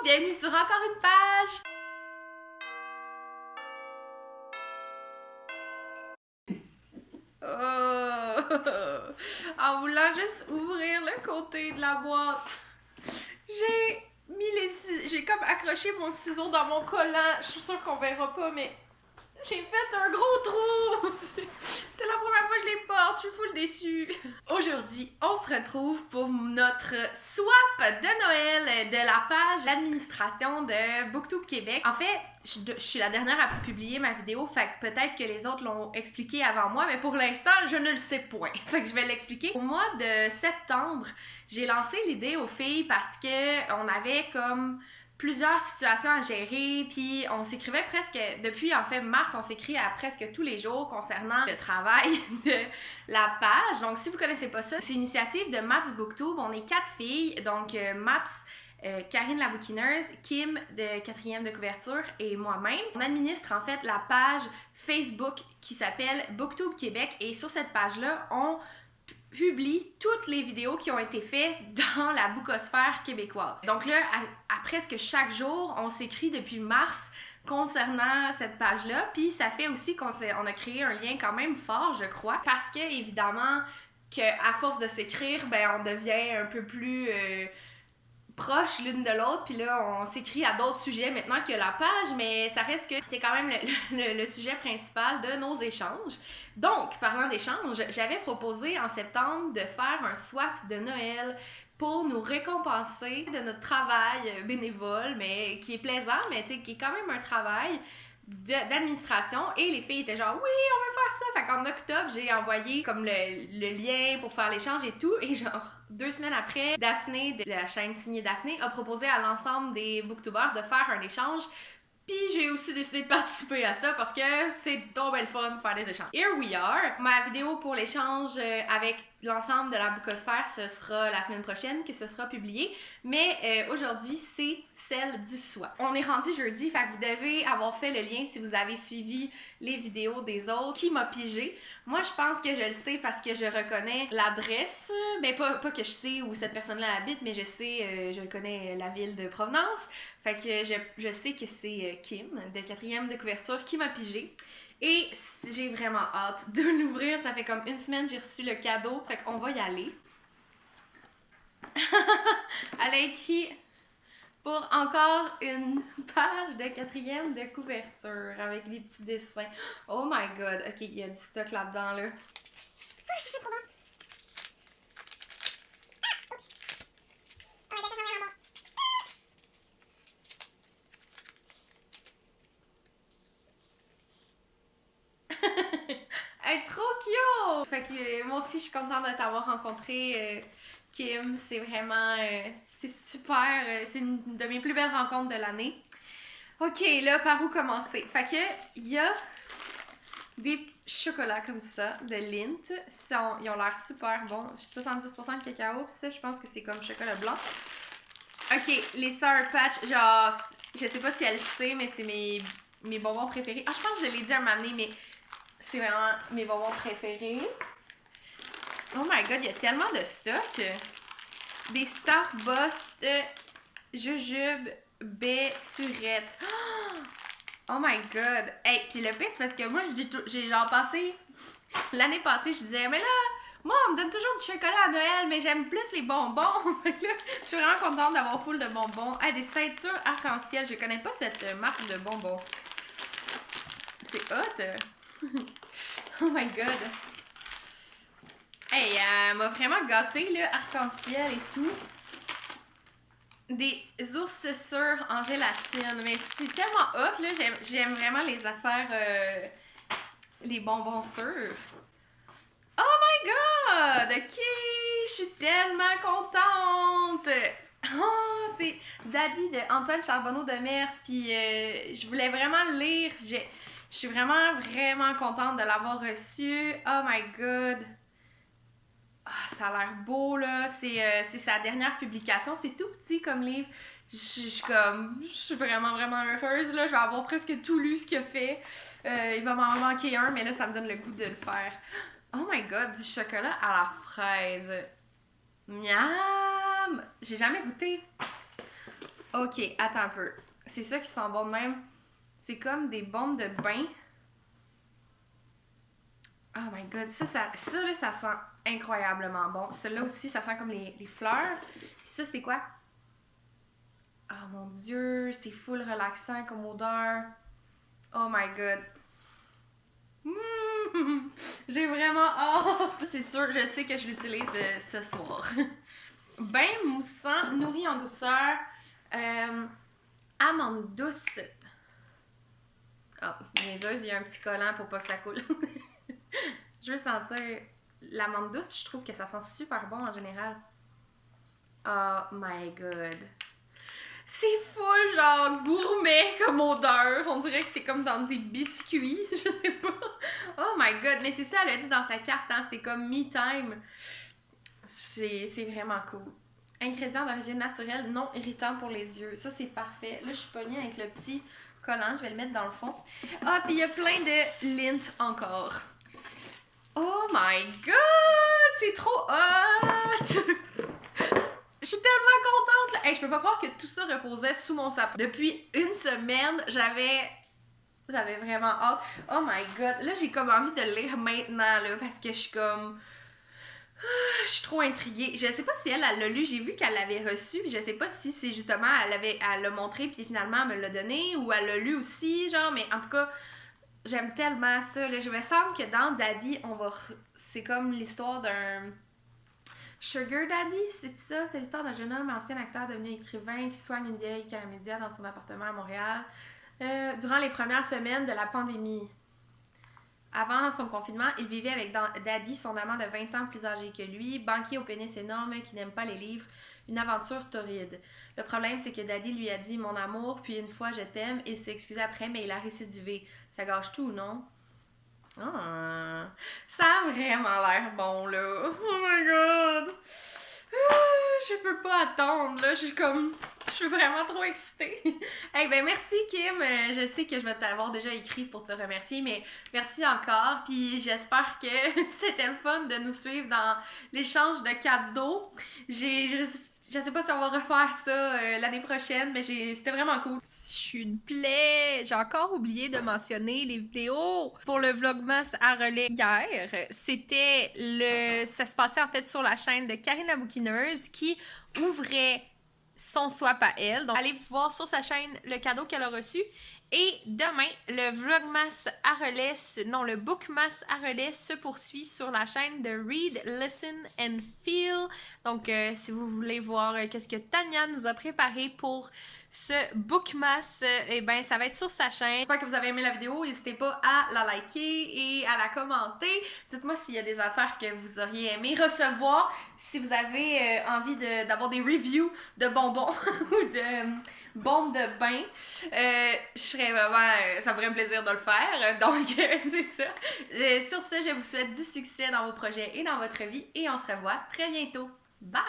Bienvenue sur encore une page! Oh. En voulant juste ouvrir le côté de la boîte, j'ai comme accroché mon ciseau dans mon collant. Je suis sûre qu'on verra pas, mais j'ai fait un gros trou! C'est la première fois que je les porte, je suis full déçue. Aujourd'hui, on se retrouve pour notre swap de Noël de la page d'administration de Booktube Québec. En fait, je suis la dernière à publier ma vidéo, fait que peut-être que les autres l'ont expliqué avant moi, mais pour l'instant, je ne le sais point. Fait que je vais l'expliquer. Au mois de septembre, j'ai lancé l'idée aux filles parce que on avait comme plusieurs situations à gérer, puis on s'écrivait presque, depuis en fait mars, on s'écrit à presque tous les jours concernant le travail de la page. Donc si vous connaissez pas ça, c'est une initiative de Maps Booktube. On est 4 filles, donc Maps, Karine la bouquineuse, Kim de 4e de couverture et moi-même. On administre en fait la page Facebook qui s'appelle Booktube Québec, et sur cette page-là, on publie toutes les vidéos qui ont été faites dans la bookosphère québécoise. Donc là, à presque chaque jour, on s'écrit depuis mars concernant cette page-là, puis ça fait aussi qu'on a créé un lien quand même fort, je crois, parce que évidemment, qu'à force de s'écrire, ben on devient un peu plus proches l'une de l'autre, puis là on s'écrit à d'autres sujets maintenant que la page, mais ça reste que c'est quand même le sujet principal de nos échanges. Donc, parlant d'échanges, j'avais proposé en septembre de faire un swap de Noël pour nous récompenser de notre travail bénévole, mais qui est plaisant, mais tu sais, qui est quand même un travail d'administration, et les filles étaient genre oui, on veut faire ça. Fait qu'en octobre, j'ai envoyé comme le lien pour faire l'échange et tout, et genre 2 semaines après, Daphné de la chaîne Signée Daphné a proposé à l'ensemble des booktubers de faire un échange. Puis j'ai aussi décidé de participer à ça parce que c'est donc belle fun de faire des échanges. Here we are! Ma vidéo pour l'échange avec l'ensemble de la bookosphère, ce sera la semaine prochaine que ce sera publié. Mais aujourd'hui, c'est celle du swap. On est rendu jeudi, fait que vous devez avoir fait le lien si vous avez suivi les vidéos des autres. Qui m'a pigé? Moi, je pense que je le sais parce que je reconnais l'adresse. Ben, pas que je sais où cette personne-là habite, mais je sais, je connais la ville de provenance. Fait que je sais que c'est Kim, de 4e de couverture, qui m'a pigé. Et j'ai vraiment hâte de l'ouvrir. Ça fait comme 1 semaine que j'ai reçu le cadeau. Fait qu'on va y aller. Elle a écrit pour encore une page de 4e de couverture avec des petits dessins. Oh my god. Ok, il y a du stock là-dedans, là. Elle est trop cute! Fait que moi aussi, je suis contente de t'avoir rencontré, Kim. C'est vraiment... c'est super. C'est une de mes plus belles rencontres de l'année. Ok, là, par où commencer? Fait que, il y a des chocolats comme ça, de Lindt. Ils ont l'air super bons. 70% de cacao, pis ça, je pense que c'est comme chocolat blanc. Ok, les Sour Patch, genre, je sais pas si elle sait, mais c'est mes bonbons préférés. Ah, je pense que je l'ai dit un moment donné, mais c'est vraiment mes bonbons préférés. Oh my god, il y a tellement de stock. Des Starburst jujube baie surette. Oh my god. Hey, puis le pire, c'est parce que moi, j'ai genre passé... L'année passée, je disais, mais là, moi, on me donne toujours du chocolat à Noël, mais j'aime plus les bonbons. Fait que là, je suis vraiment contente d'avoir full de bonbons. Hey, des ceintures arc-en-ciel. Je connais pas cette marque de bonbons. C'est hot. Oh my god. Hey, elle m'a vraiment gâtée, là, arc-en-ciel et tout. Des ours sûrs en gélatine. Mais c'est tellement hot, là. J'aime vraiment les affaires, les bonbons sûrs. Oh my god! Ok! Je suis tellement contente! Oh, c'est Daddy de Antoine Charbonneau de Mers. Puis je voulais vraiment le lire. Je suis vraiment contente de l'avoir reçu. Oh my god! Ah, ça a l'air beau, là. C'est sa dernière publication. C'est tout petit comme livre. Je suis vraiment heureuse, là. Je vais avoir presque tout lu ce qu'il a fait. Il va m'en manquer un, mais là, ça me donne le goût de le faire. Oh my god, du chocolat à la fraise. Miam! J'ai jamais goûté. Ok, attends un peu. C'est ça qui sent bon de même. C'est comme des bombes de bain. Oh my god, ça là, ça sent incroyablement bon. Celui-là aussi, ça sent comme les fleurs. Puis ça, c'est quoi? Oh mon dieu, c'est full relaxant comme odeur. Oh my god. J'ai vraiment hâte. C'est sûr, je sais que je l'utilise ce soir. Bain moussant, nourri en douceur. Amande douce. Oh, niaiseuse, il y a un petit collant pour pas que ça coule. Je veux sentir l'amande douce, je trouve que ça sent super bon en général. Oh my god. C'est full genre gourmet comme odeur. On dirait que t'es comme dans des biscuits, je sais pas. Oh my god, mais c'est ça, elle a dit dans sa carte, hein, c'est comme me time. C'est vraiment cool. Ingrédients d'origine naturelle, non irritant pour les yeux. Ça, c'est parfait. Là, je suis pognée avec le petit collant, je vais le mettre dans le fond. Ah, puis il y a plein de lint encore. Oh my god! C'est trop hot! Je suis tellement contente! Là. Hey, je peux pas croire que tout ça reposait sous mon sapin. Depuis une semaine, j'avais vraiment hâte. Oh my god! Là, j'ai comme envie de le lire maintenant, là, parce que je suis comme... Je suis trop intriguée. Je sais pas si elle l'a lu. J'ai vu qu'elle l'avait reçu. Puis je sais pas si c'est justement elle l'a montré puis finalement elle me l'a donné ou elle l'a lu aussi, genre. Mais en tout cas, j'aime tellement ça. Là. Je me sens que dans Daddy, c'est comme l'histoire d'un Sugar Daddy, c'est ça? C'est l'histoire d'un jeune homme, ancien acteur devenu écrivain qui soigne une vieille chlamydia dans son appartement à Montréal durant les premières semaines de la pandémie. Avant son confinement, il vivait avec Daddy, son amant de 20 ans plus âgé que lui, banquier au pénis énorme qui n'aime pas les livres, une aventure torride. Le problème, c'est que Daddy lui a dit « mon amour », puis une fois « je t'aime », et s'est excusé après, mais il a récidivé. Ça gâche tout, non? Ah, ça a vraiment l'air bon, là. Oh my god! Je peux pas attendre, là. Je suis vraiment trop excitée. Hey, ben merci, Kim. Je sais que je vais t'avoir déjà écrit pour te remercier, mais merci encore. Puis j'espère que c'était le fun de nous suivre dans l'échange de cadeaux. Je sais pas si on va refaire ça l'année prochaine, mais c'était vraiment cool. Je suis une plaie. J'ai encore oublié de mentionner les vidéos pour le Vlogmas à relais hier. Ça se passait en fait sur la chaîne de Karine la bouquineuse qui ouvrait son swap à elle. Donc, allez voir sur sa chaîne le cadeau qu'elle a reçu. Et demain, le Vlogmas à relais, le Bookmas à relais se poursuit sur la chaîne de Read, Listen and Feel. Donc, si vous voulez voir qu'est-ce que Tania nous a préparé pour ce Bookmas, eh ben, ça va être sur sa chaîne. J'espère que vous avez aimé la vidéo. N'hésitez pas à la liker et à la commenter. Dites-moi s'il y a des affaires que vous auriez aimé recevoir. Si vous avez envie d'avoir des reviews de bonbons ou de bombes de bain, je serais vraiment... ça me ferait un plaisir de le faire. Donc, c'est ça. Sur ce, je vous souhaite du succès dans vos projets et dans votre vie. Et on se revoit très bientôt. Bye!